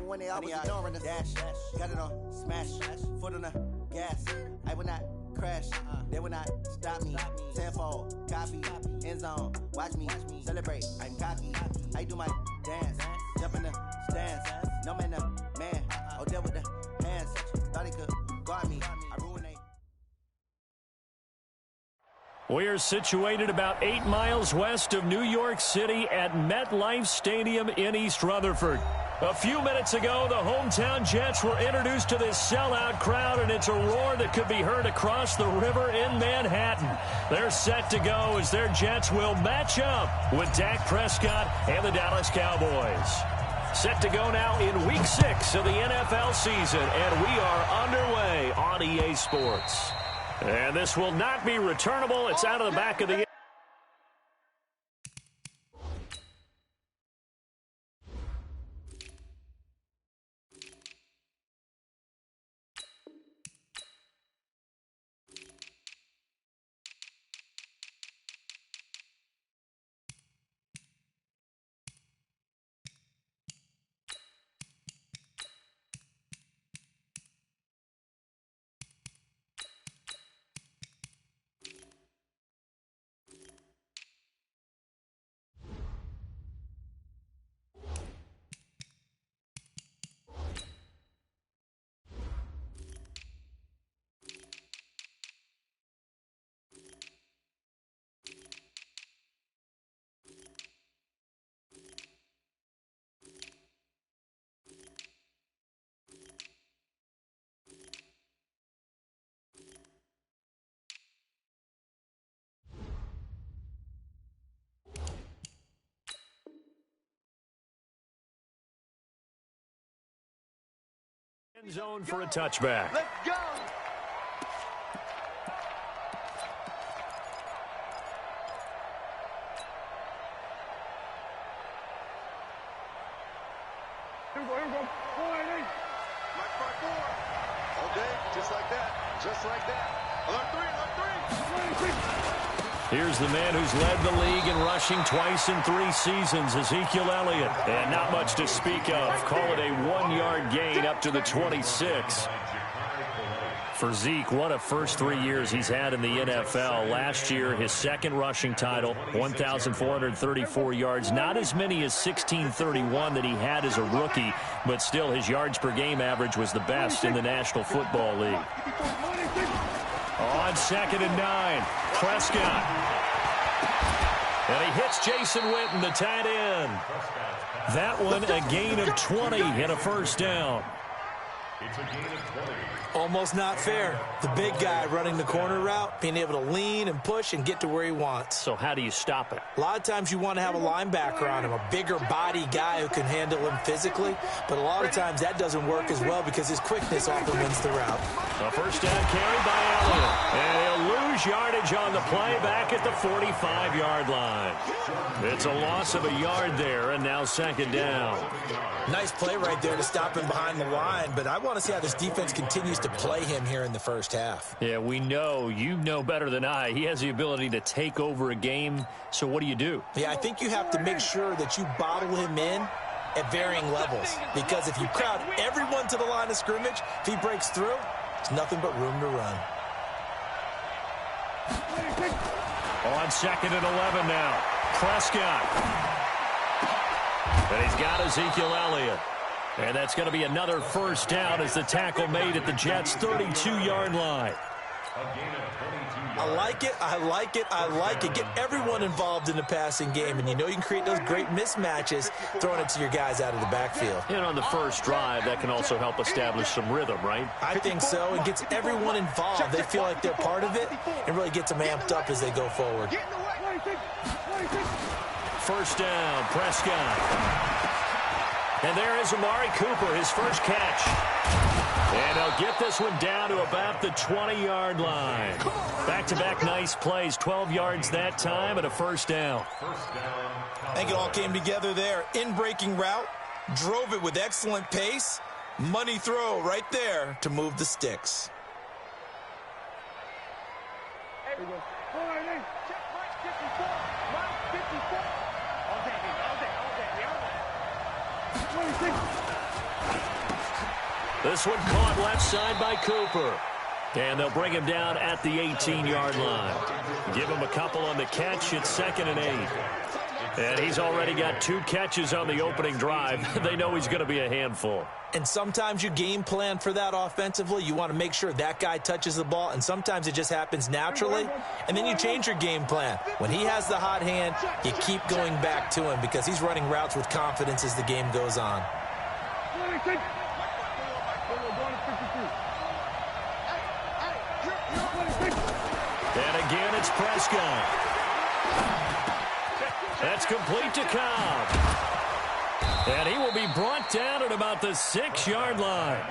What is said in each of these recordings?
when they always ignoring us. Dash, got it on, smash, foot on the gas. I will not crash, they will not stop me. Tenfold, copy, end zone, watch me celebrate. I'm cocky, I do my dance, jump in the stands. No man, man, oh, deal with the hands. Thought he could guard me, I ruined it. We're situated about 8 miles west of New York City at MetLife Stadium in East Rutherford. A few minutes ago, the hometown Jets were introduced to this sellout crowd, and it's a roar that could be heard across the river in Manhattan. They're set to go as their Jets will match up with Dak Prescott and the Dallas Cowboys. Set to go now in Week 6 of the NFL season, and we are underway on EA Sports. And this will not be returnable. It's out of the back of the... End zone for a touchback. Let's go. Here we go. 480. Like 5-4. Okay, just like that. Just like that. Alert three. Here's the man who's led the league in rushing twice in 3 seasons, Ezekiel Elliott. And not much to speak of. Call it a 1-yard gain up to the 26. For Zeke, what a first 3 years he's had in the NFL. Last year, his second rushing title, 1,434 yards. Not as many as 1,631 that he had as a rookie, but still his yards per game average was the best in the National Football League. On 2nd and 9, Prescott. And he hits Jason Witten, the tight end. That one, a gain of 20 and a first down. It's a gain of 20. Almost not fair. The big guy running the corner route, being able to lean and push and get to where he wants. So how do you stop it? A lot of times you want to have a linebacker on him, a bigger body guy who can handle him physically. But a lot of times that doesn't work as well because his quickness often wins the route. A first down carry by Elliott. And he'll lose yardage on the play back at the 45-yard line. It's a loss of a yard there, and now 2nd down. Nice play right there to stop him behind the line, but I want to see how this defense continues to play him here in the first half. Yeah, we know. You know better than I. He has the ability to take over a game, so what do? Yeah, I think you have to make sure that you bottle him in at varying levels, because if you crowd everyone to the line of scrimmage, if he breaks through, it's nothing but room to run. On 2nd and 11 now, Prescott. And he's got Ezekiel Elliott. And that's going to be another first down as the tackle made at the Jets' 32-yard line. I like it, I like it, I like it. Get everyone involved in the passing game, and you know you can create those great mismatches throwing it to your guys out of the backfield. And on the first drive, that can also help establish some rhythm, right? I think so. It gets everyone involved. They feel like they're part of it, and really gets them amped up as they go forward. First down, Prescott. And there is Amari Cooper, his first catch. And he'll get this one down to about the 20-yard line. Back-to-back nice plays, 12 yards that time and a first down. I think it all came together there. In-breaking route, drove it with excellent pace. Money throw right there to move the sticks. There we go. 480. Check Mike 54. Mike 54. All day. 26. This one caught left side by Cooper. And they'll bring him down at the 18-yard line. Give him a couple on the catch. It's 2nd and 8. And he's already got 2 catches on the opening drive. They know he's going to be a handful. And sometimes you game plan for that offensively. You want to make sure that guy touches the ball, and sometimes it just happens naturally, and then you change your game plan. When he has the hot hand, you keep going back to him because he's running routes with confidence as the game goes on. And again, it's Prescott. That's complete to Cobb. And he will be brought down at about the 6-yard line.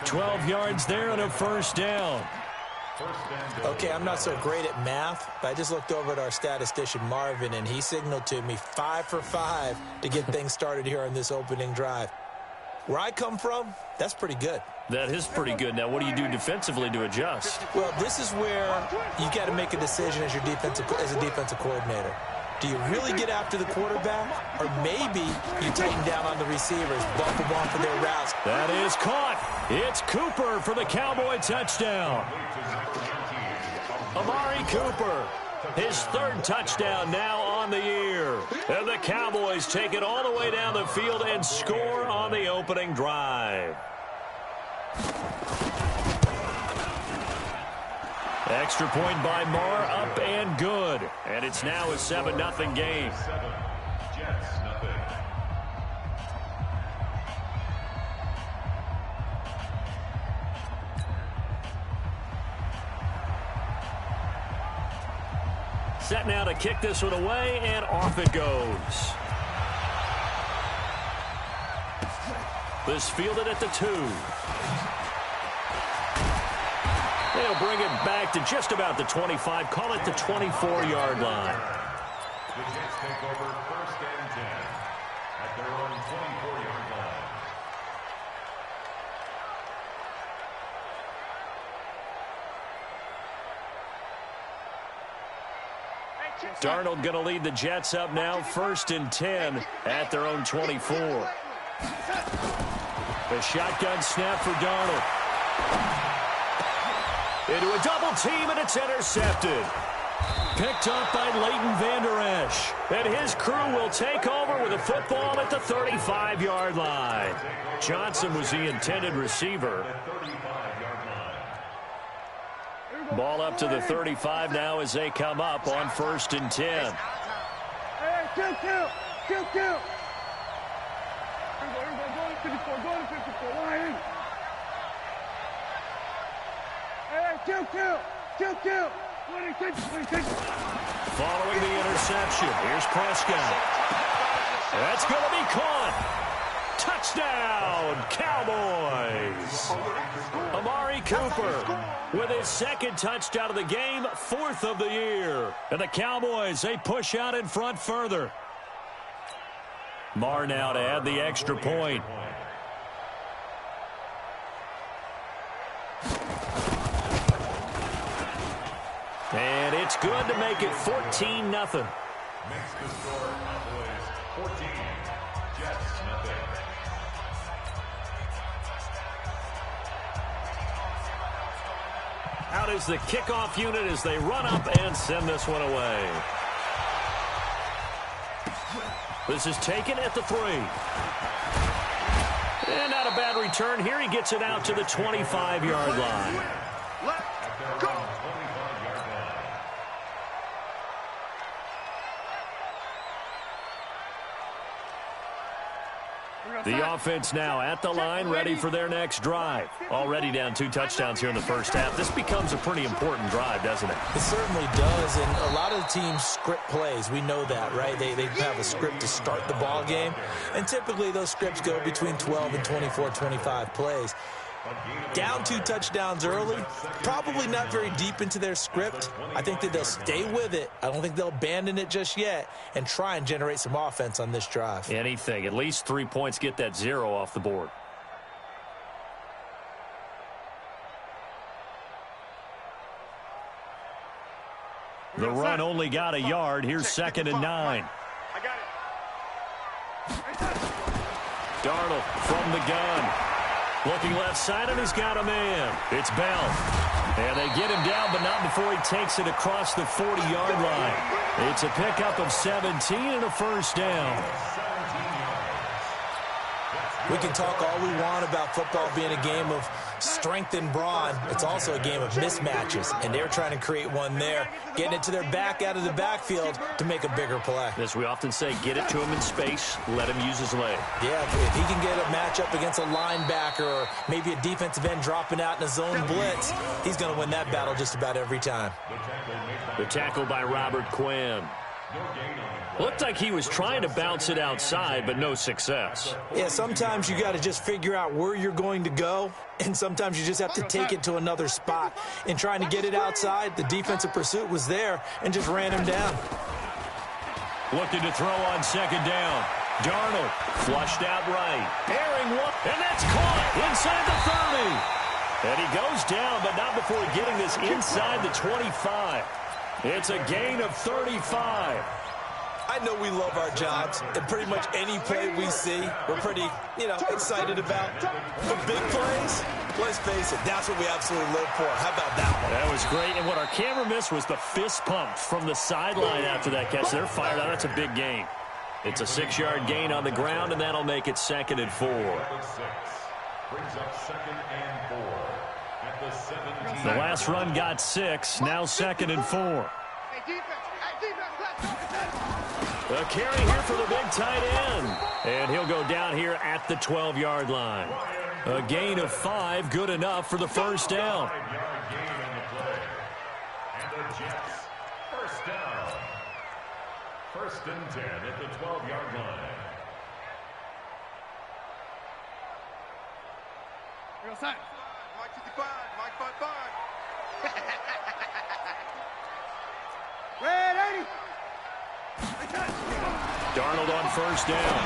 12 yards there and a first down. Okay, I'm not so great at math, but I just looked over at our statistician, Marvin, and he signaled to me 5 for 5 to get things started here on this opening drive. Where I come from, that's pretty good. That is pretty good. Now, what do you do defensively to adjust? Well, this is where you got to make a decision as a defensive coordinator. Do you really get after the quarterback, or maybe you tighten down on the receivers, bump them off of their routes? That is caught. It's Cooper for the Cowboy touchdown. Amari Cooper, his 3rd touchdown now on the year. And the Cowboys take it all the way down the field and score on the opening drive. Extra point by Marr, up and good. And it's now a 7-0 game. 7, Jets, nothing. Set now to kick this one away, and off it goes. This fielded at the 2. They'll bring it back to just about the 25, call it the 24-yard line. The Jets take over 1st and 10 at their own 24-yard line. Darnold going to lead the Jets up now, 1st and 10 at their own 24. The shotgun snap for Darnold. Into a double team, and it's intercepted. Picked up by Leighton Vander Esch. And his crew will take over with a football at the 35-yard line. Johnson was the intended receiver. Ball up to the 35 now as they come up on 1st and 10. Hey, kill. Go to 54, line in. Kill. Following the interception, here's Prescott. That's going to be caught. Touchdown, Cowboys. Amari Cooper with his 2nd touchdown of the game, 4th of the year. And the Cowboys, they push out in front further. Marr now to add the extra point. And it's good to make it 14-0. Makes the score Cowboys 14, Jets nothing. Out is the kickoff unit as they run up and send this one away. This is taken at the 3. And not a bad return here. He gets it out to the 25-yard line. Let's go. The offense now at the line, ready for their next drive. Already down 2 touchdowns here in the first half. This becomes a pretty important drive, doesn't it? It certainly does, and a lot of the teams script plays. We know that, right? They have a script to start the ball game, and typically those scripts go between 12 and 24, 25 plays. Down 2 touchdowns early, probably not very deep into their script. I think that they'll stay with it. I don't think they'll abandon it just yet and try and generate some offense on this drive. Anything. At least 3 points, get that 0 off the board. The run only got a yard. Here's 2nd and 9. I got it. Darnold from the gun. Looking left side, and he's got a man. It's Bell. And they get him down, but not before he takes it across the 40-yard line. It's a pickup of 17 and a first down. We can talk all we want about football being a game of strength and brawn. It's also a game of mismatches, and they're trying to create one there, getting it to their back out of the backfield to make a bigger play. As we often say, get it to him in space, let him use his leg. Yeah, if he can get a matchup against a linebacker or maybe a defensive end dropping out in a zone blitz, he's going to win that battle just about every time. The tackle by Robert Quinn. Looked like he was trying to bounce it outside, but no success. Yeah, sometimes you got to just figure out where you're going to go, and sometimes you just have to take it to another spot. In trying to get it outside, the defensive pursuit was there and just ran him down. Looking to throw on second down. Darnold flushed out right. Airing one, and that's caught inside the 30. And he goes down, but not before getting this inside the 25. It's a gain of 35. I know we love our jobs, and pretty much any play we see, we're pretty, excited about. The big plays, let's face it, that's what we absolutely live for. How about that one? That was great, and what our camera missed was the fist pump from the sideline after that catch. They're fired out. That's a big gain. It's a 6-yard gain on the ground, and that'll make it 2nd and 4. Brings up 2nd and 4 at the 17. The last run got 6, now 2nd and 4. A carry here for the big tight end. And he'll go down here at the 12-yard line. A gain of 5, good enough for the first down. 5-yard gain on the play. And the Jets, first down. 1st and 10 at the 12-yard line. Real side. Mike 55, Mike 55. Red 80. Darnold on first down.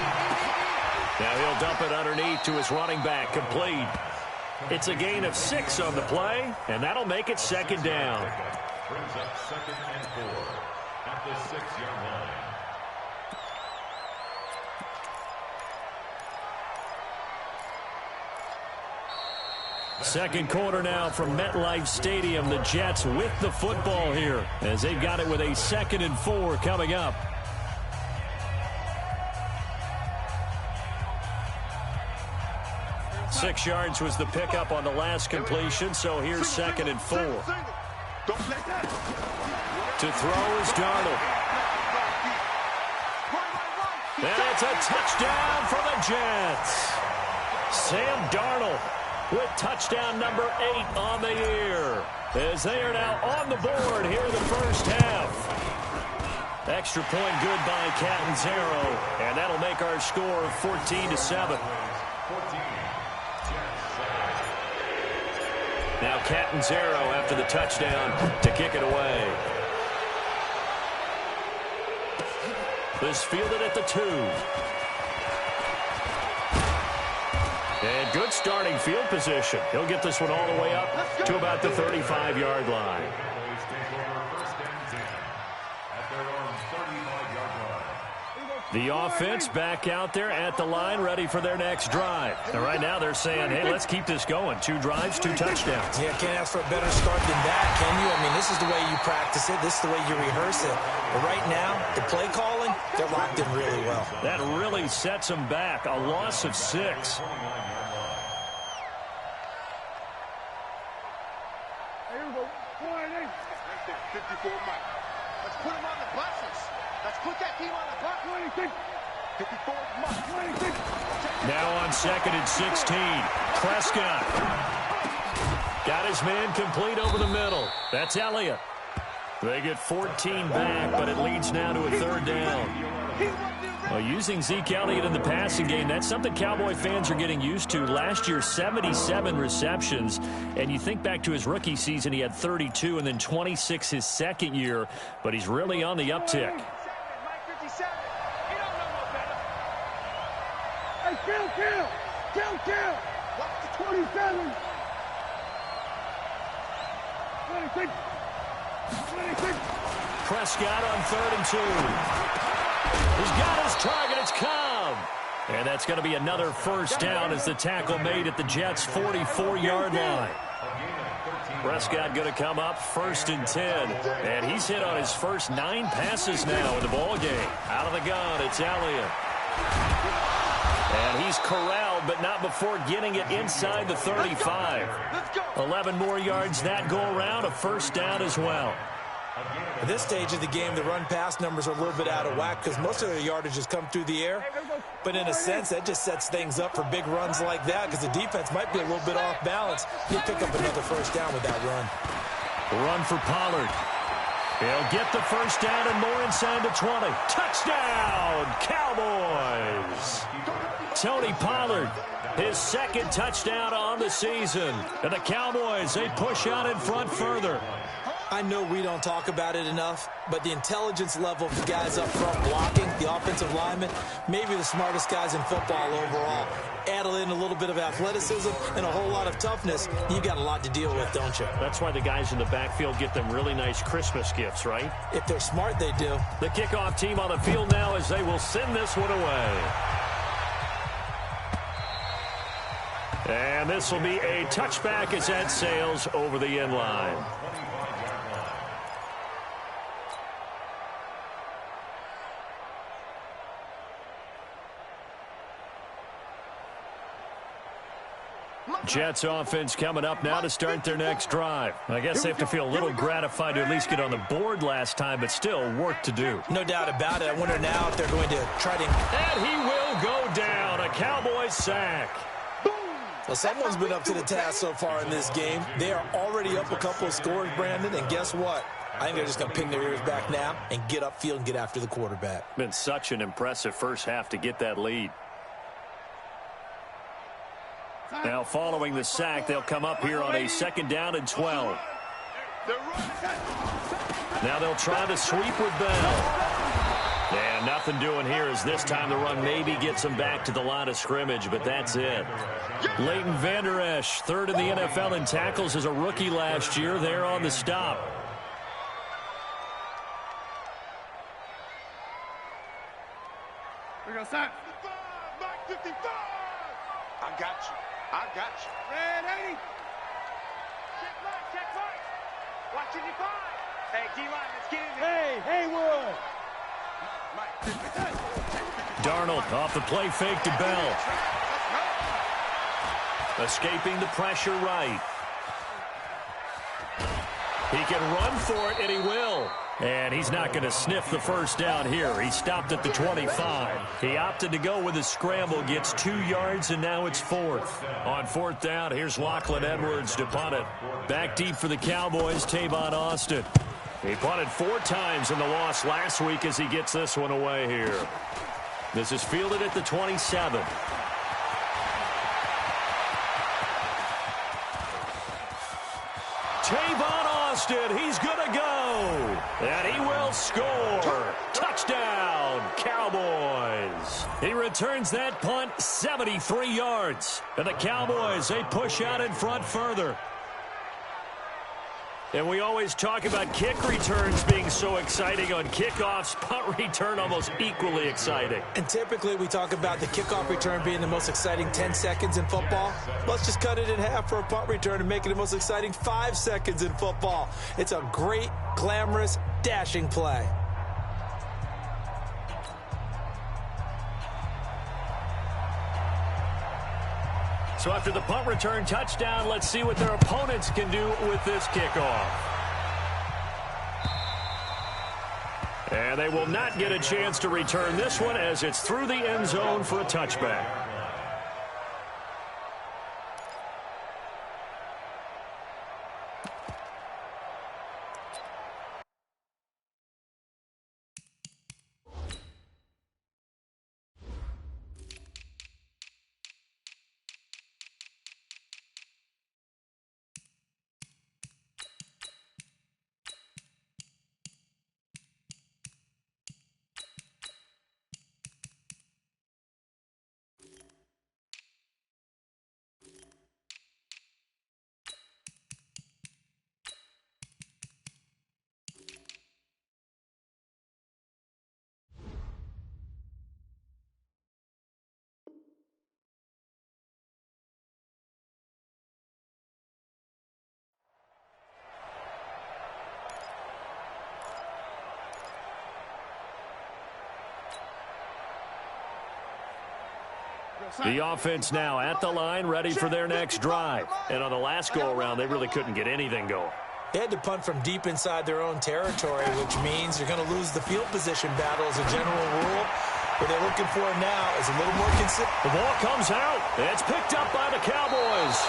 Now he'll dump it underneath to his running back, complete. It's a gain of 6 on the play, and that'll make it 2nd down. Brings up 2nd and 4 at the 6-yard line. Second quarter now from MetLife Stadium. The Jets with the football here as they've got it with a 2nd and 4 coming up. Six yards was the pickup on the last completion, so here's 2nd and 4. To throw is Darnold. And it's a touchdown for the Jets. Sam Darnold with touchdown number 8 on the year, as they are now on the board here in the first half. Extra point good by Catanzaro, and that'll make our score 14-7. Now Catanzaro after the touchdown to kick it away. This fielded at the 2. And good starting field position. He'll get this one all the way up to about the 35-yard line. The offense back out there at the line, ready for their next drive. And right now they're saying, hey, let's keep this going. 2 drives, 2 touchdowns. Yeah, can't ask for a better start than that, can you? I mean, this is the way you practice it. This is the way you rehearse it. But right now, the play calling, they're locked in really well. That really sets them back. A loss of 6. 54 Mike. Let's put him on the buses. Let's put that team on the bus. 54 Mike. Now on 2nd and 16. Prescott. Got his man complete over the middle. That's Elliott. They get 14 back, but it leads now to a 3rd down. Well, using Zeke Elliott in the passing game, that's something Cowboy fans are getting used to. Last year, 77 receptions. And you think back to his rookie season, he had 32 and then 26 his second year. But he's really on the uptick. Hey, kill. Watch the 27. 26. Prescott on 3rd and 2. He's got his target. It's Cobb. And that's going to be another first down as the tackle made at the Jets' 44-yard line. Prescott going to come up 1st and 10. And he's hit on his first 9 passes now in the ball game. Out of the gun, it's Elliott. And he's corralled, but not before getting it inside the 35. 11 more yards that go around, a first down as well. At this stage of the game, the run-pass numbers are a little bit out of whack because most of their yardage has come through the air. But in a sense, that just sets things up for big runs like that because the defense might be a little bit off balance. He'll pick up another first down with that run. Run for Pollard. He'll get the first down and more inside the 20. Touchdown, Cowboys! Tony Pollard, his 2nd touchdown on the season. And the Cowboys, they push out in front further. I know we don't talk about it enough, but the intelligence level of the guys up front blocking, the offensive linemen, maybe the smartest guys in football overall. Add in a little bit of athleticism and a whole lot of toughness, you got a lot to deal with, don't you? That's why the guys in the backfield get them really nice Christmas gifts, right? If they're smart, they do. The kickoff team on the field now as they will send this one away. And this will be a touchback as that sails over the end line. Jets offense coming up now to start their next drive. I guess they have to feel a little gratified to at least get on the board last time, but still work to do. No doubt about it. I wonder now if they're going to try to... And he will go down. A Cowboys sack. Well, someone's been up to the task so far in this game. They are already up a couple of scores, Brandon, and guess what? I think they're just going to pin their ears back now and get upfield and get after the quarterback. Been such an impressive first half to get that lead. Now, following the sack, they'll come up here on a 2nd down and 12. Now they'll try to sweep with Bell. And nothing doing here as this time the run maybe gets them back to the line of scrimmage, but that's it. Leighton Vander Esch, 3rd in the NFL in tackles as a rookie last year, there on the stop. We're going to start. 55. I got you. I got you. Red 80. Check right. Watch it, 5. Hey, D-line, let's get in there. Hey, Haywood. Darnold off the play fake to Bell. Escaping the pressure right. He can run for it, and he will. And he's not going to sniff the first down here. He stopped at the 25. He opted to go with a scramble, gets 2 yards, and now it's 4th. On 4th down, here's Lachlan Edwards to punt it. Back deep for the Cowboys, Tavon Austin. He punted 4 times in the loss last week as he gets this one away here. This is fielded at the 27. Tavon Austin, he's going to go. And he will score. Touchdown, Cowboys. He returns that punt 73 yards. And the Cowboys, they push out in front further. And we always talk about kick returns being so exciting on kickoffs. Punt return almost equally exciting. And typically we talk about the kickoff return being the most exciting 10 seconds in football. Let's just cut it in half for a punt return and make it the most exciting 5 seconds in football. It's a great, glamorous, dashing play. So after the punt return touchdown, let's see what their opponents can do with this kickoff. And they will not get a chance to return this one as it's through the end zone for a touchback. The offense now at the line, ready for their next drive. And on the last go-around, they really couldn't get anything going. They had to punt from deep inside their own territory, which means you're going to lose the field position battle as a general rule. What they're looking for now is a little more consistent. The ball comes out. It's picked up by the Cowboys.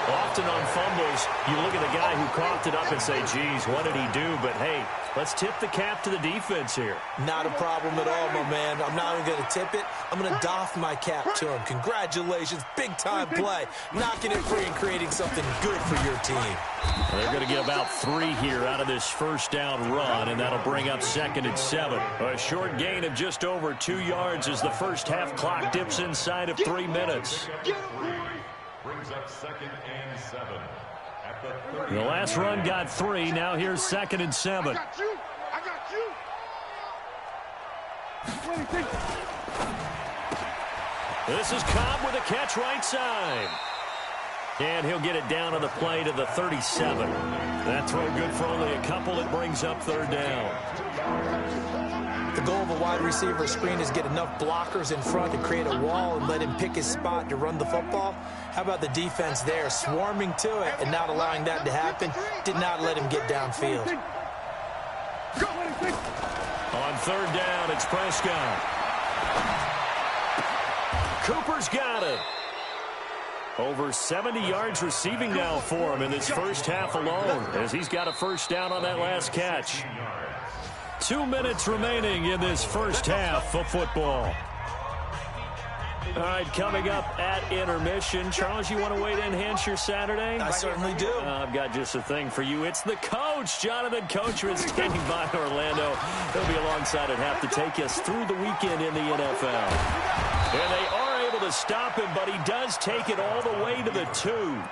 Often on fumbles, you look at the guy who coughed it up and say, geez, what did he do? But, hey, let's tip the cap to the defense here. Not a problem at all, my man. I'm not even going to tip it. I'm going to doff my cap to him. Congratulations. Big-time play. Knocking it free and creating something good for your team. They're going to get about 3 here out of this first down run, and that'll bring up 2nd and 7. A short gain of just over 2 yards as the first half clock dips inside of 3 minutes. Brings up 2nd and 7. At the 30. The last run got 3. Now here's 2nd and 7. I got you. I got you. This is Cobb with a catch right side. And he'll get it down on the play to the 37. That throw good for only a couple. It brings up 3rd down. The goal of a wide receiver screen is get enough blockers in front to create a wall and let him pick his spot to run the football. How about the defense there, swarming to it and not allowing that to happen? Did not let him get downfield. On 3rd down, it's Prescott. Cooper's got it. Over 70 yards receiving now for him in this first half alone, as he's got a first down on that last catch. 2 minutes remaining in this first half of football. All right, coming up at intermission. Charles, you want to wait to enhance your Saturday? I certainly do. I've got just a thing for you. It's the coach, Jonathan Coachman, standing by Orlando. He'll be alongside at half to take us through the weekend in the NFL. And they are able to stop him, but he does take it all the way to the 2.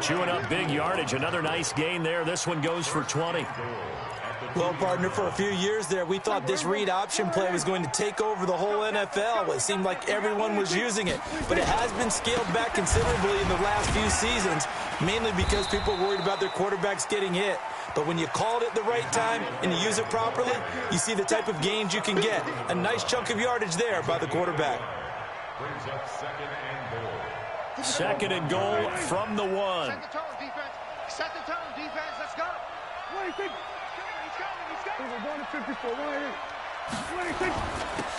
Chewing up big yardage. Another nice gain there. This one goes for 20. Well, partner, for a few years there, we thought this read option play was going to take over the whole NFL. It seemed like everyone was using it, but it has been scaled back considerably in the last few seasons, mainly because people are worried about their quarterbacks getting hit. But when you call it at the right time and you use it properly, you see the type of gains you can get. A nice chunk of yardage there by the quarterback. Brings up 2nd and goal. 2nd and goal from the 1. Set the tone, defense. Set the tone, defense. Let's go. What do you think? We're going to 54.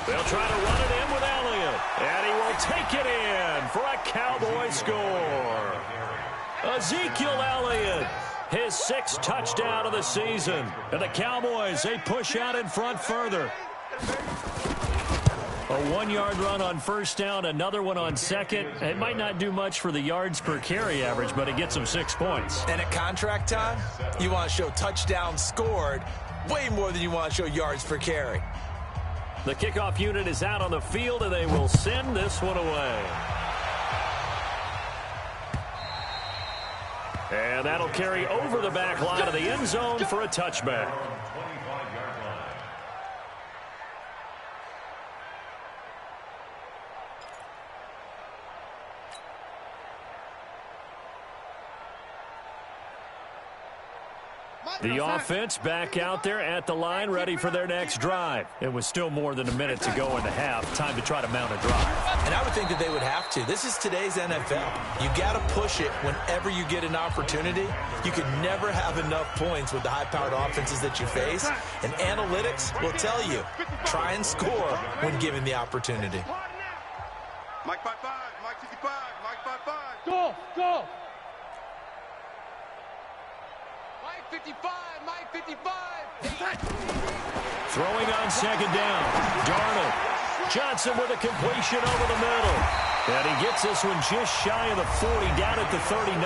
They'll try to run it in with Elliott. And he will take it in for a Cowboy score. Ezekiel Elliott, his 6th touchdown of the season. And the Cowboys, they push out in front further. A 1-yard run on first down, another one on 2nd. It might not do much for the yards per carry average, but it gets them 6 points. And at contract time, you want to show touchdowns scored way more than you want to show yards per carry. The kickoff unit is out on the field, and they will send this one away. And that'll carry over the back line of the end zone for a touchback. The offense back out there at the line, ready for their next drive. It was still more than a minute to go in the half. Time to try to mount a drive. And I would think that they would have to. This is today's NFL. You got to push it whenever you get an opportunity. You can never have enough points with the high-powered offenses that you face. And analytics will tell you, try and score when given the opportunity. Mike 5-5, Mike 55, Mike 5-5. Go, go. Mike 55, Mike 55. Throwing on 2nd down. Darnold. Johnson with a completion over the middle. And he gets this one just shy of the 40, down at the 39.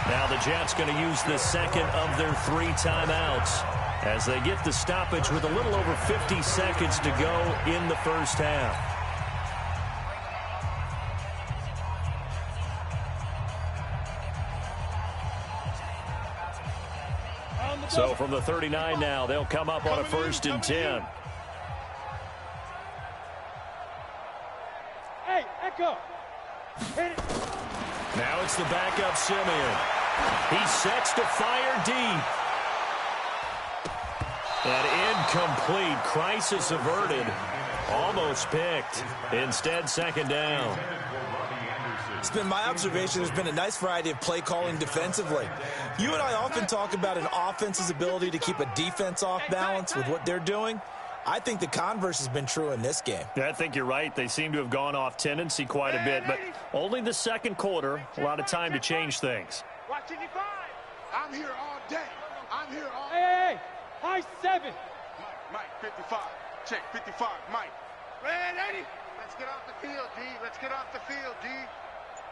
Now the Jets going to use the 2nd of their 3 timeouts as they get the stoppage with a little over 50 seconds to go in the first half. So from the 39 now, they'll come up on a 1st and 10. Hey, Echo. Hit it. Now it's the backup Simeon. He sets to fire deep. And incomplete. Crisis averted. Almost picked. Instead, second down. It's been my observation there's been a nice variety of play calling defensively. You and I often talk about an offense's ability to keep a defense off balance with what they're doing. I think the converse has been true in this game. Yeah, I think you're right. They seem to have gone off tendency quite a bit, but only the second quarter. A lot of time to change things. Watch 55. I'm here all day. I'm here all day. Hey, high 7. Mike, 55. Check, 55. Mike. Red 80. Let's get off the field, D. Let's get off the field, D.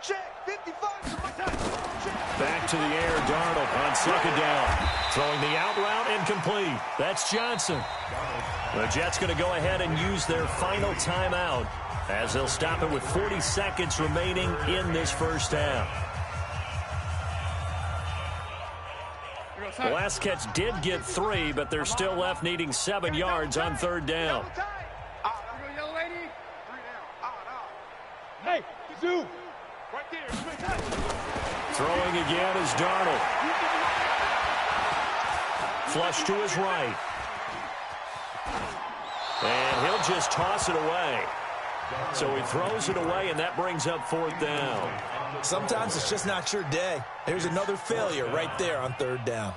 Check, 55. Check. Back to the air, Darnold on second down. Throwing the out route, incomplete. That's Johnson. The Jets going to go ahead and use their final timeout as they'll stop it with 40 seconds remaining in this first half. The last catch did get 3, but they're still left needing 7 yards on third down. Hey, Zoo. Right there. Throwing again is Darnold. Flush to his right. And he'll just toss it away. So he throws it away, and that brings up fourth down. Sometimes it's just not your day. There's another failure right there on third down.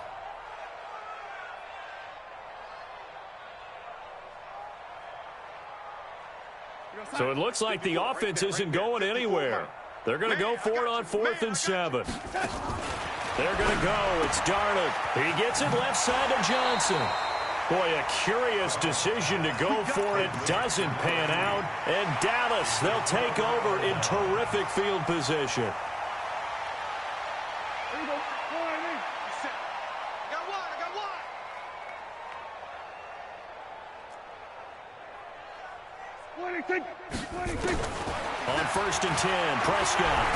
So it looks like the offense isn't going anywhere. They're going to go for it on 4th and 7. They're going to go. It's Darnold. He gets it left side to Johnson. Boy, a curious decision to go for it. Doesn't pan out. And Dallas, they'll take over in terrific field position. On 1st and 10, Prescott.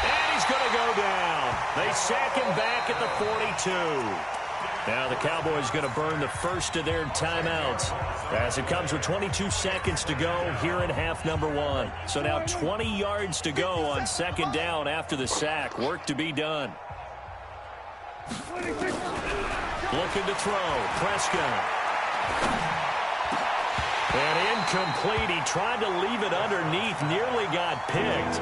And he's going to go down. They sack him back at the 42. Now the Cowboys going to burn the first of their timeouts as it comes with 22 seconds to go here in half number 1. So now 20 yards to go on second down after the sack. Work to be done. Looking to throw. Prescott. And incomplete. He tried to leave it underneath. Nearly got picked.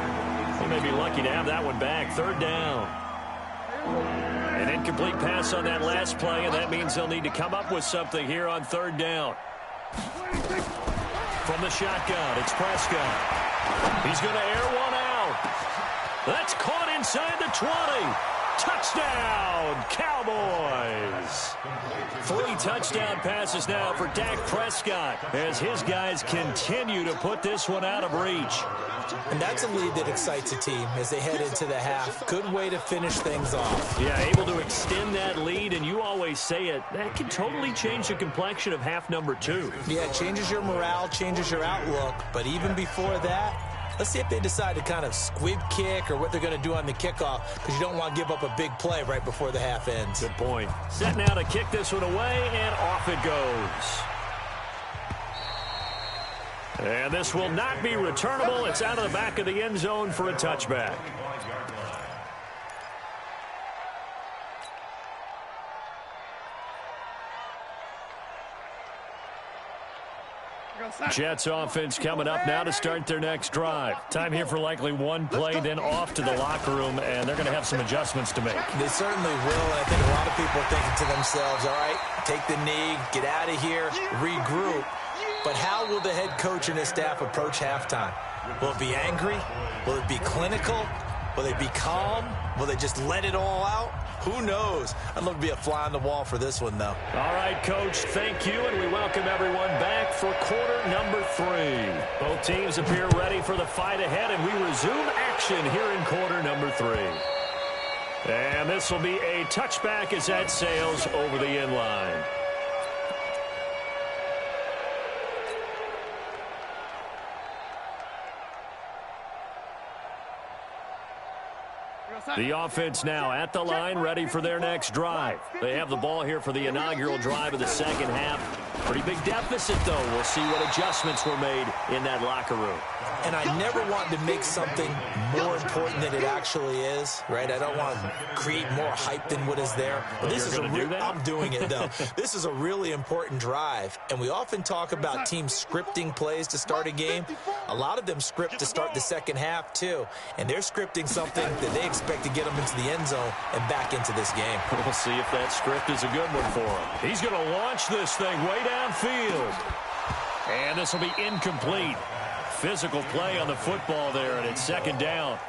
He may be lucky to have that one back. Third down. An incomplete pass on that last play, and that means they'll need to come up with something here on third down. From the shotgun, it's Prescott. He's going to air one out. That's caught inside the 20. Touchdown, Cowboys. 3 touchdown passes now for Dak Prescott as his guys continue to put this one out of reach. And that's a lead that excites a team as they head into the half. Good way to finish things off. Yeah, able to extend that lead, and you always say it, that can totally change the complexion of half number 2. Yeah, it changes your morale, changes your outlook. But even before that, let's see if they decide to kind of squib kick or what they're going to do on the kickoff, because you don't want to give up a big play right before the half ends. Good point. Set now to kick this one away, and off it goes. And this will not be returnable. It's out of the back of the end zone for a touchback. Jets offense coming up now to start their next drive. Time here for likely one play, then off to the locker room, and they're going to have some adjustments to make. They certainly will, and I think a lot of people are thinking to themselves, all right, take the knee, get out of here, regroup. But how will the head coach and his staff approach halftime? Will it be angry? Will it be clinical? Will they be calm? Will they just let it all out? Who knows? I'd love to be a fly on the wall for this one, though. All right, Coach, thank you, and we welcome everyone back for quarter number 3. Both teams appear ready for the fight ahead, and we resume action here in quarter number 3. And this will be a touchback as that sails over the end line. The offense now at the line, ready for their next drive. They have the ball here for the inaugural drive of the second half. Pretty big deficit, though. We'll see what adjustments were made in that locker room. And I never want to make something more important than it actually is, right? I don't want to create more hype than what is there. But this is I'm doing it, though. This is a really important drive. And we often talk about teams scripting plays to start a game. A lot of them script to start the second half, too. And they're scripting something that they expect to get them into the end zone and back into this game. We'll see if that script is a good one for him. He's going to launch this thing way downfield. And this will be incomplete. Physical play on the football there, and it's second down.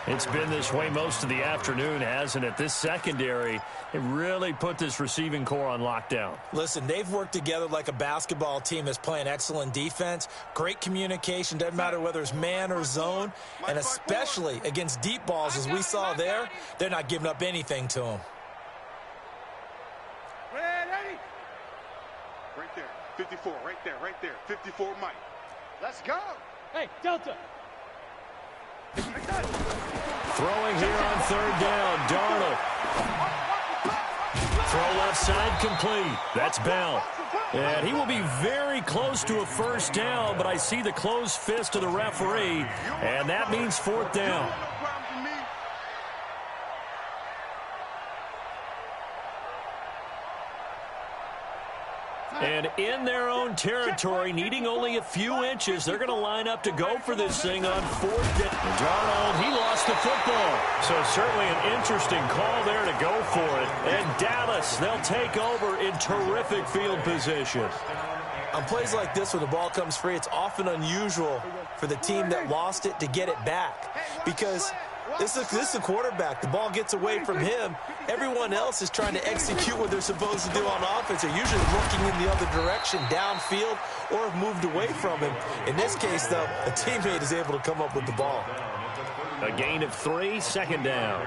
It's been this way most of the afternoon, hasn't it? This secondary, it really put this receiving core on lockdown. Listen, they've worked together like a basketball team that's playing excellent defense. Great communication, doesn't matter whether it's man or zone. And especially against deep balls, as we saw there, they're not giving up anything to them. Right there, 54, right there, 54 Mike. Let's go. Hey, Delta. Throwing here on third down, Darnold. Throw left side complete. That's Bell. And he will be very close to a first down, but I see the closed fist of the referee, and that means fourth down. And in their own territory, needing only a few inches, they're going to line up to go for this thing on fourth down. Darnold, he lost the football. So certainly an interesting call there to go for it. And Dallas, they'll take over in terrific field position. On plays like this, when the ball comes free, it's often unusual for the team that lost it to get it back. Because this is a quarterback. The ball gets away from him. Everyone else is trying to execute what they're supposed to do on offense. They're usually looking in the other direction, downfield, or have moved away from him. In this case, though, a teammate is able to come up with the ball. A gain of 3, second down.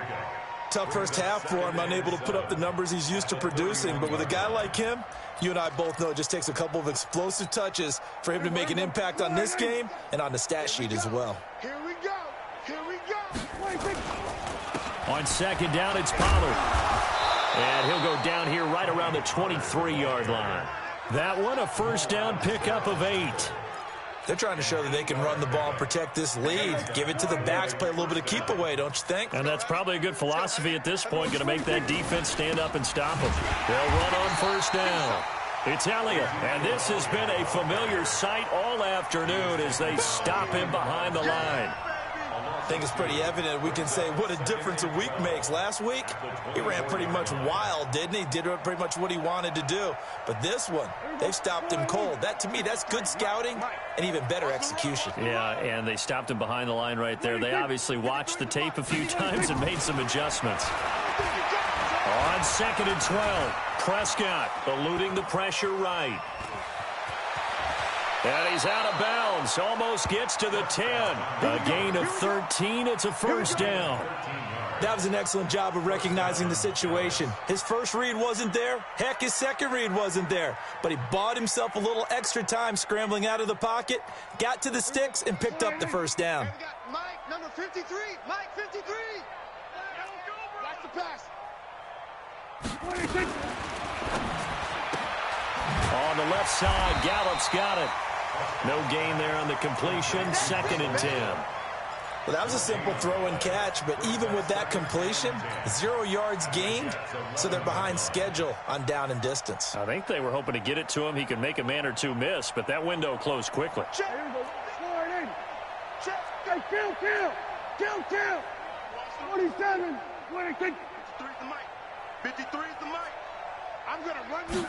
Tough first half for him, unable to put up the numbers he's used to producing. But with a guy like him, you and I both know it just takes a couple of explosive touches for him to make an impact on this game and on the stat sheet as well. Here we go. Here we go. On second down, it's Pollard. And he'll go down here right around the 23-yard line. That one, a first down pickup of 8. They're trying to show that they can run the ball and protect this lead. Give it to the backs, play a little bit of keep away, don't you think? And that's probably a good philosophy at this point, going to make that defense stand up and stop them. They'll run on first down. It's Elliott, and this has been a familiar sight all afternoon as they stop him behind the line. I think it's pretty evident. We can say what a difference a week makes. Last week, he ran pretty much wild, didn't he? Did pretty much what he wanted to do. But this one, they've stopped him cold. That, to me, that's good scouting and even better execution. Yeah, and they stopped him behind the line right there. They obviously watched the tape a few times and made some adjustments. On second and 12, Prescott eluding the pressure right. And he's out of bounds. Almost gets to the 10. A gain of 13. It's a first down. That was an excellent job of recognizing the situation. His first read wasn't there. Heck, his second read wasn't there. But he bought himself a little extra time scrambling out of the pocket, got to the sticks, and picked up the first down. Mike, number 53. Mike, 53. That's the pass. On the left side, Gallup's got it. No gain there on the completion. Second and 10. Well, that was a simple throw and catch, but even with that completion, 0 yards gained, so they're behind schedule on down and distance. I think they were hoping to get it to him. He could make a man or two miss, but that window closed quickly. Check. Check. Hey, kill. 47. 53 is the mic. 53 is the mic. I'm going to run you.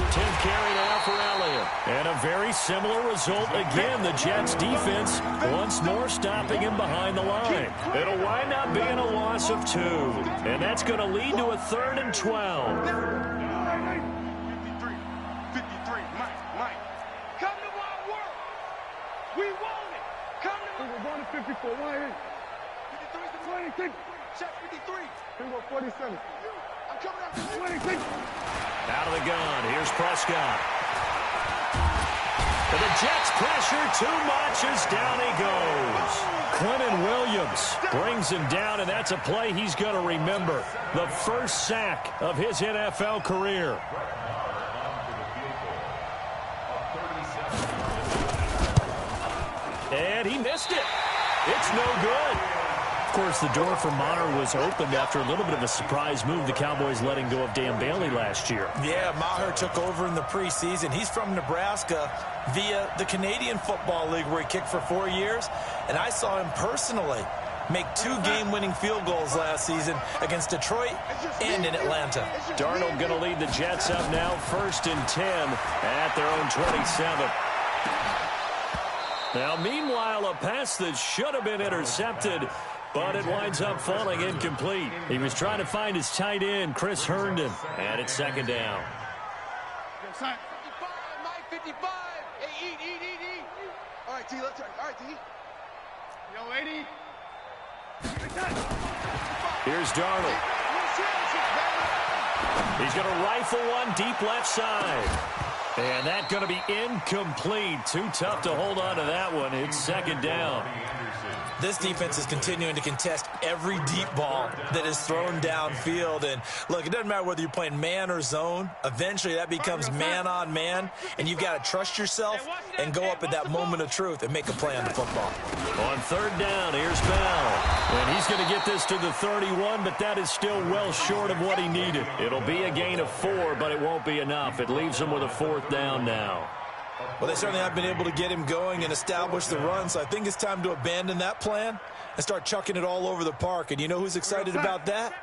10th carry now for Elliott. And a very similar result again. The Jets defense once more stopping him behind the line. It'll wind up being a loss of 2. And that's going to lead to a 3rd and 12. 53. Mike. Come to my work. We want it. Come to my work. We're going to 54. 53 is the 26. Check 53. Here we go, 47. I'm coming out 26. Out of the gun. Here's Prescott. And the Jets pressure too much as down he goes. Quentin Williams brings him down, and that's a play he's going to remember. The first sack of his NFL career. And he missed it. It's no good. Of course, the door for Maher was opened after a little bit of a surprise move, the Cowboys letting go of Dan Bailey last year. Yeah, Maher took over in the preseason. He's from Nebraska via the Canadian Football League where he kicked for 4 years. And I saw him personally make 2 game-winning field goals last season against Detroit and in Atlanta. Darnold going to lead the Jets up now, 1st and 10 at their own 27. Now, meanwhile, a pass that should have been intercepted, but it winds up falling incomplete. He was trying to find his tight end, Chris Herndon, and it's 2nd down. 55, Mike 55. Hey, eat. All right, T, let's turn. All right, T. Yo, 80. Here's Darnold. He's going to rifle one deep left side. And that's going to be incomplete. Too tough to hold on to that one. It's 2nd down. This defense is continuing to contest every deep ball that is thrown downfield. And, look, it doesn't matter whether you're playing man or zone. Eventually, that becomes man-on-man, and you've got to trust yourself and go up at that moment of truth and make a play on the football. On 3rd down, here's Bell. And he's going to get this to the 31, but that is still well short of what he needed. It'll be a gain of 4, but it won't be enough. It leaves him with a 4th down now. Well, they certainly have been able to get him going and establish the run, so I think it's time to abandon that plan and start chucking it all over the park. And you know who's excited about that?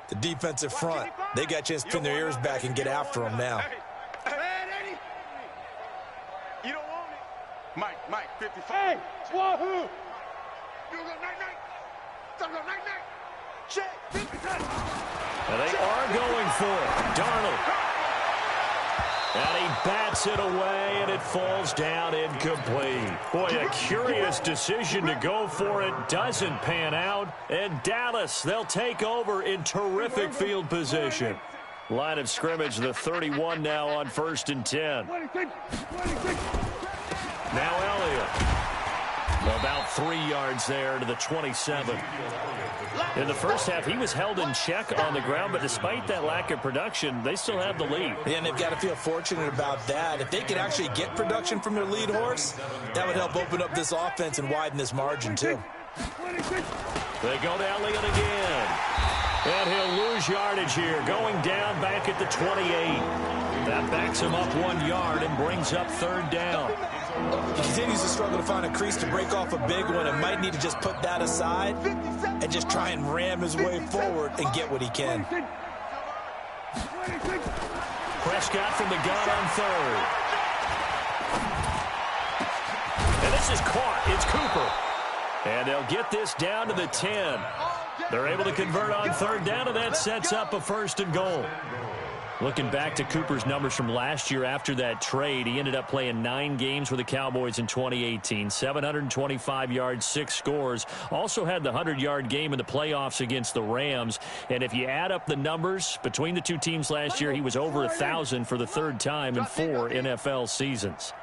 The defensive front. They got a chance to pin their ears back and get after him now. You don't want it. Mike, 55. Hey, wahoo! You go night. Don't go night. Check. And they are going for it. Darnold. And he bats it away, and it falls down incomplete. Boy, a curious decision to go for it. Doesn't pan out. And Dallas, they'll take over in terrific field position. Line of scrimmage, the 31 now on 1st and 10. Now Elliott. About 3 yards there to the 27. In the first half, he was held in check on the ground, but despite that lack of production, they still have the lead. Yeah, and they've got to feel fortunate about that. If they can actually get production from their lead horse, that would help open up this offense and widen this margin, too. They go to Elliott again. And he'll lose yardage here, going down back at the 28. That backs him up 1 yard and brings up 3rd down. He continues to struggle to find a crease to break off a big one and might need to just put that aside and just try and ram his way forward and get what he can. Prescott from the gun on 3rd. And this is caught. It's Cooper. And they'll get this down to the 10. They're able to convert on 3rd down, and that sets up a 1st and goal. Looking back to Cooper's numbers from last year after that trade, he ended up playing 9 games with the Cowboys in 2018. 725 yards, 6 scores. Also had the 100-yard game in the playoffs against the Rams. And if you add up the numbers between the two teams last year, he was over 1,000 for the 3rd time in 4 NFL seasons.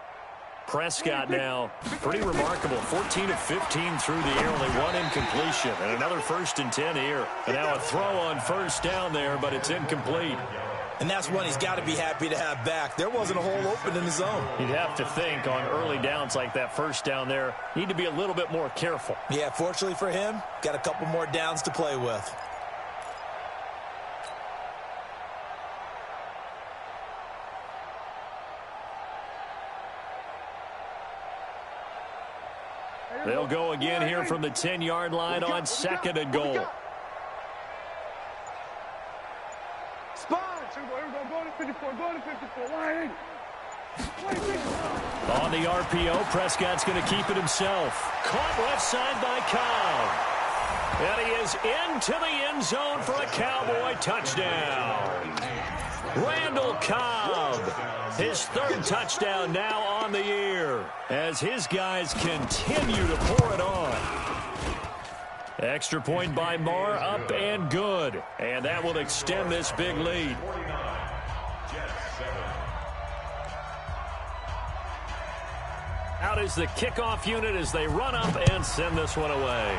Prescott now, pretty remarkable. 14 of 15 through the air, only 1 incompletion. And another 1st and 10 here. And now a throw on 1st down there, but it's incomplete. And that's one he's got to be happy to have back. There wasn't a hole open in the zone. You'd have to think on early downs like that 1st down there, need to be a little bit more careful. Yeah, fortunately for him, got a couple more downs to play with. They'll go again here from the 10-yard line on 2nd and goal. On the RPO, Prescott's going to keep it himself. Caught left side by Cobb. And he is into the end zone for a Cowboy touchdown. Randall Cobb, his 3rd touchdown now on the year as his guys continue to pour it on. Extra point by Maher, up and good. And that will extend this big lead. Out is the kickoff unit as they run up and send this one away.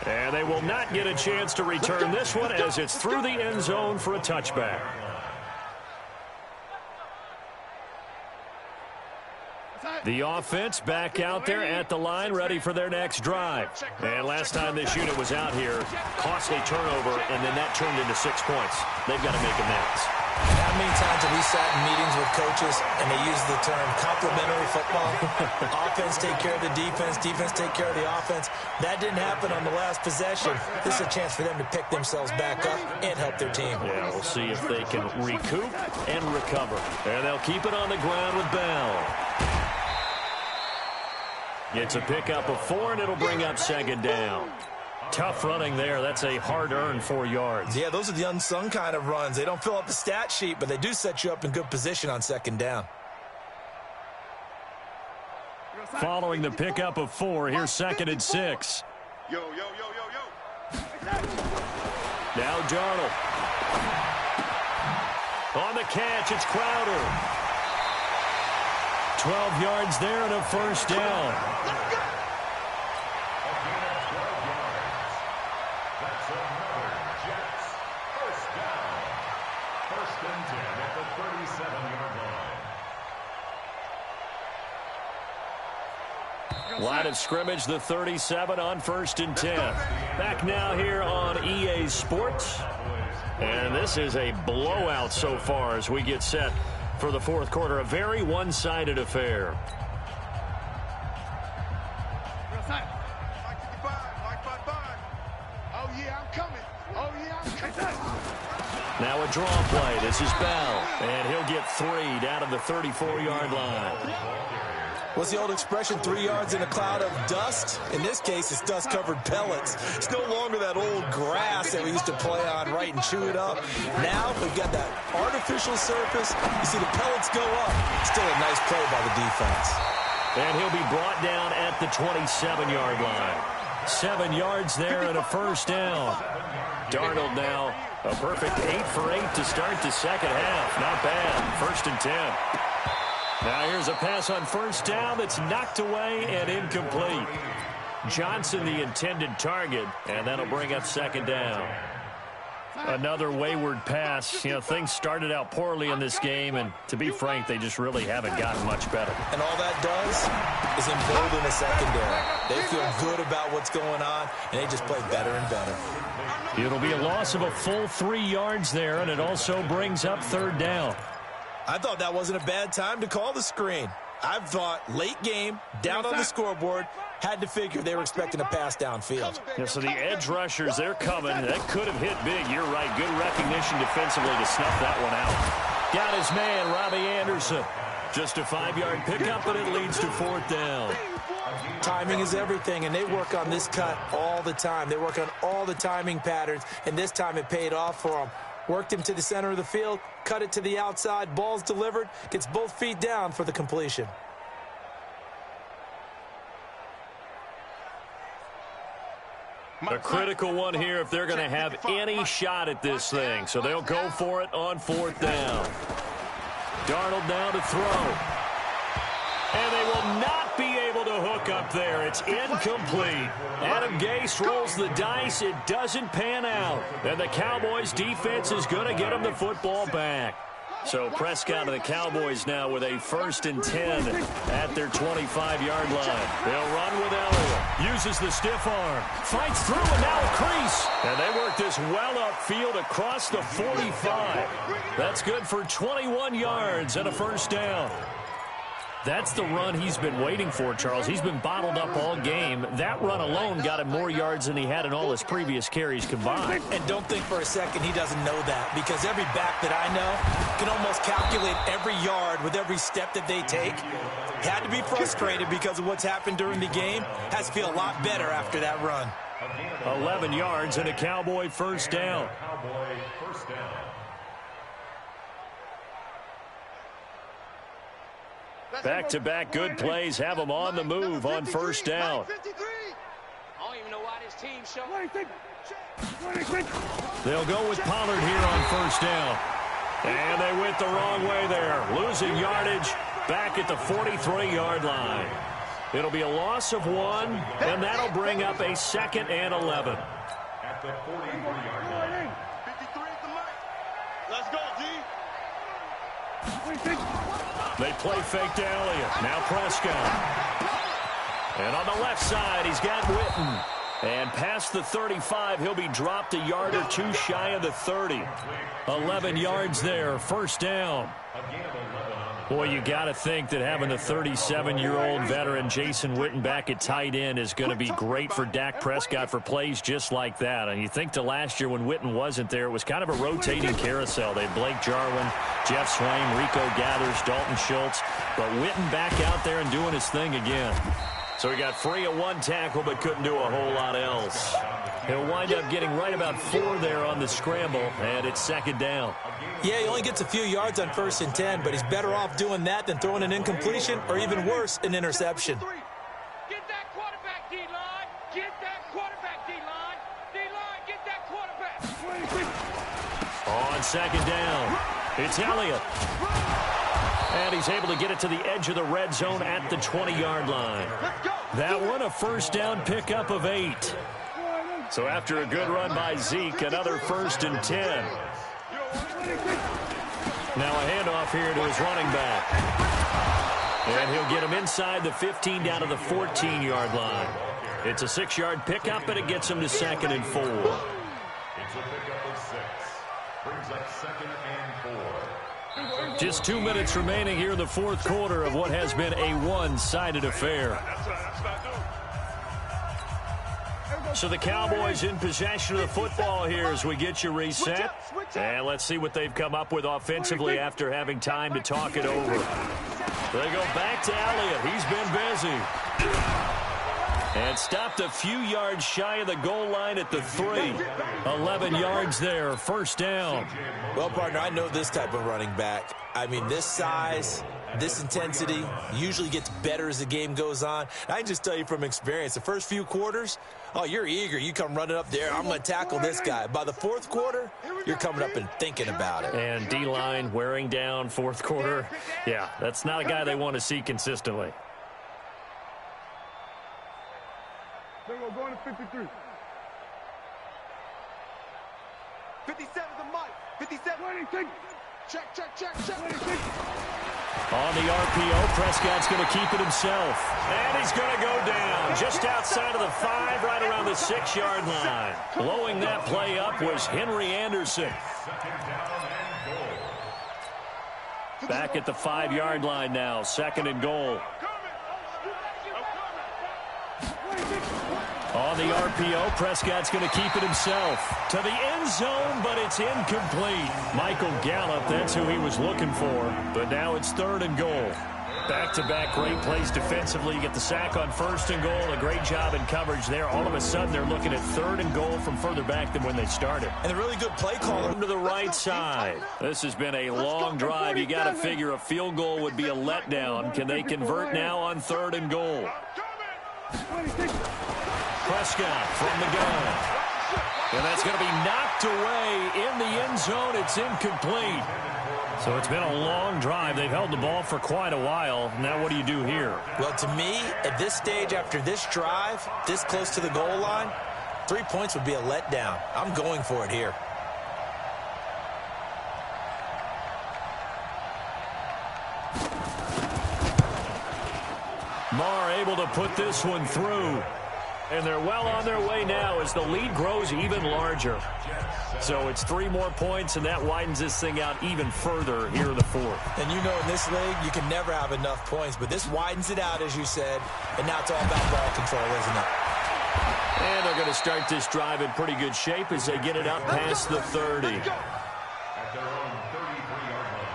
And they will not get a chance to return this one as it's through the end zone for a touchback. The offense back out there at the line, ready for their next drive. And last time this unit was out here, costly turnover, and then that turned into 6 points. They've got to make amends. How many times have we sat in meetings with coaches and they use the term complementary football? Offense take care of the defense, defense take care of the offense. That didn't happen on the last possession. This is a chance for them to pick themselves back up and help their team. Yeah, we'll see if they can recoup and recover. And they'll keep it on the ground with Bell. It's a pickup of 4, and it'll bring up second down. Tough running there. That's a hard-earned 4 yards. Yeah, those are the unsung kind of runs. They don't fill up the stat sheet, but they do set you up in good position on second down. Following the pickup of 4, here's 2nd and 6. Yo. Now Darnold. On the catch, it's Crowder. 12 yards there and a first down. That's another Jets first down. 1st and 10 at the 37-yard line. Line of scrimmage, the 37 on 1st and 10. Back now here on EA Sports. And this is a blowout so far as we get set for the 4th quarter. A very one-sided affair. Now a draw play. This is Bell. And he'll get 3 down to the 34-yard line. What's the old expression, 3 yards in a cloud of dust? In this case, it's dust-covered pellets. It's no longer that old grass that we used to play on, right, and chew it up. Now we've got that artificial surface. You see the pellets go up. Still a nice play by the defense. And he'll be brought down at the 27-yard line. 7 yards there and a first down. Darnold now a perfect 8 for 8 to start the second half. Not bad. 1st and 10. Now here's a pass on first down that's knocked away and incomplete. Johnson the intended target, and that'll bring up second down. Another wayward pass. You know, things started out poorly in this game, and to be frank, they just really haven't gotten much better. And all that does is embolden the secondary. They feel good about what's going on, and they just play better and better. It'll be a loss of a full 3 yards there, and it also brings up 3rd down. I thought that wasn't a bad time to call the screen. I thought late game, down on the scoreboard, had to figure they were expecting a pass downfield. Yeah, so the edge rushers, they're coming. That could have hit big. You're right. Good recognition defensively to snuff that one out. Got his man, Robbie Anderson. Just a 5-yard pickup, but it leads to 4th down. Timing is everything, and they work on this cut all the time. They work on all the timing patterns, and this time it paid off for them. Worked him to the center of the field, cut it to the outside, ball's delivered, gets both feet down for the completion. A critical one here if they're going to have any shot at this thing. So they'll go for it on 4th down. Darnold down to throw. And they will not be able to hook up there. It's incomplete. Adam Gase rolls the dice. It doesn't pan out. And the Cowboys defense is going to get him the football back. So Prescott and the Cowboys now with a 1st and 10 at their 25-yard line. They'll run with Elliott. Uses the stiff arm. Fights through and now a crease. And they work this well upfield across the 45. That's good for 21 yards and a first down. That's the run he's been waiting for, Charles. He's been bottled up all game. That run alone got him more yards than he had in all his previous carries combined. And don't think for a second he doesn't know that, because every back that I know can almost calculate every yard with every step that they take. Had to be frustrated because of what's happened during the game. Has to feel a lot better after that run. 11 yards and a Cowboy first down. Back-to-back good plays have them on the move on first down. I don't even know why this team showed. They'll go with Pollard here on first down. And they went the wrong way there. Losing yardage back at the 43-yard line. It'll be a loss of 1, and that'll bring up a 2nd and 11. At the 43-yard line. 53 at the mic. Let's go, D. They play fake to Elliott. Now Prescott. And on the left side, he's got Witten. And past the 35, he'll be dropped a yard or two shy of the 30. 11 yards there, first down. Boy, you got to think that having the 37-year-old veteran Jason Witten back at tight end is going to be great for Dak Prescott for plays just like that. And you think to last year when Witten wasn't there, it was kind of a rotating carousel. They had Blake Jarwin, Jeff Swain, Rico Gathers, Dalton Schultz. But Witten back out there and doing his thing again. So he got free of one tackle but couldn't do a whole lot else. He'll wind up getting right about 4 there on the scramble, and it's second down. Yeah, he only gets a few yards on 1st and 10, but he's better off doing that than throwing an incompletion or even worse, an interception. Get that quarterback, D-line. Get that quarterback, D-line. D-line, get that quarterback. On second down, it's Elliott. And he's able to get it to the edge of the red zone at the 20-yard line. That one, a first down pickup of 8. So after a good run by Zeke, another 1st and 10. Now a handoff here to his running back. And he'll get him inside the 15 down to the 14-yard line. It's a 6-yard pickup, and it gets him to 2nd and 4. It's a pickup of 6. Brings up 2nd and 4. Just 2 minutes remaining here in the fourth quarter of what has been a one-sided affair. So the Cowboys in possession of the football here as we get you reset. And let's see what they've come up with offensively after having time to talk it over. They go back to Elliott. He's been busy. And stopped a few yards shy of the goal line at the 3. 11 yards there, first down. Well, partner, I know this type of running back. I mean, this size, this intensity usually gets better as the game goes on. I can just tell you from experience, the first few quarters, oh, you're eager. You come running up there, I'm going to tackle this guy. By the fourth quarter, you're coming up and thinking about it. And D-line wearing down fourth quarter. Yeah, that's not a guy they want to see consistently. We're going to 53. 57 the mic. 57. Check. On the RPO, Prescott's going to keep it himself. And he's going to go down just outside of the 5, right around the 6-yard line. Blowing that play up was Henry Anderson. Back at the 5-yard line now, 2nd and goal. On the RPO, Prescott's going to keep it himself. To the end zone, but it's incomplete. Michael Gallup, that's who he was looking for. But now it's 3rd and goal. Back-to-back great plays defensively. You get the sack on 1st and goal. A great job in coverage there. All of a sudden, they're looking at 3rd and goal from further back than when they started. And a really good play call. To the right side. This has been a long drive. You got to figure a field goal would be a letdown. Can they convert now on 3rd and goal? Prescott from the gun. And that's going to be knocked away in the end zone. It's incomplete. So it's been a long drive. They've held the ball for quite a while. Now what do you do here? Well, to me, at this stage, after this drive, this close to the goal line, 3 points would be a letdown. I'm going for it here. Marr able to put this one through. And they're well on their way now as the lead grows even larger. So it's 3 more points, and that widens this thing out even further here in the 4th. And you know in this league, you can never have enough points, but this widens it out, as you said, and now it's all about ball control, isn't it? And they're going to start this drive in pretty good shape as they get it up past the 30. At their own 33-yard line.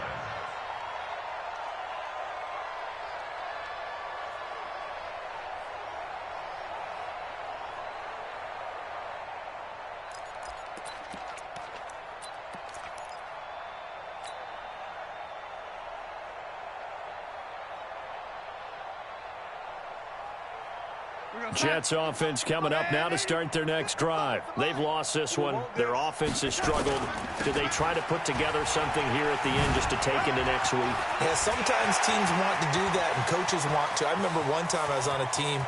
Jets offense coming up now to start their next drive. They've lost this one. Their offense has struggled. Do they try to put together something here at the end just to take into next week? Yeah, sometimes teams want to do that and coaches want to. I remember one time I was on a team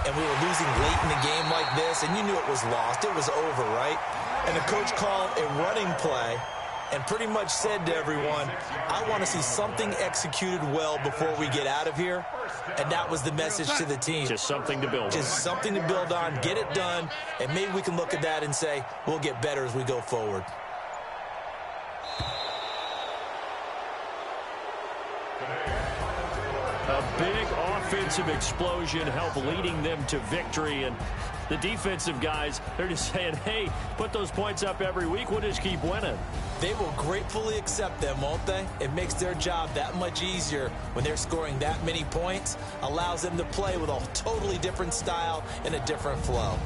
and we were losing late in the game like this, and you knew it was lost. It was over, right? And the coach called a running play, and pretty much said to everyone, I want to see something executed well before we get out of here. And that was the message to the team. Just something to build on. Just something to build on, get it done, and maybe we can look at that and say, we'll get better as we go forward. A big offensive explosion helped leading them to victory. And the defensive guys, they're just saying, hey, put those points up every week. We'll just keep winning. They will gratefully accept them, won't they? It makes their job that much easier when they're scoring that many points. Allows them to play with a totally different style and a different flow.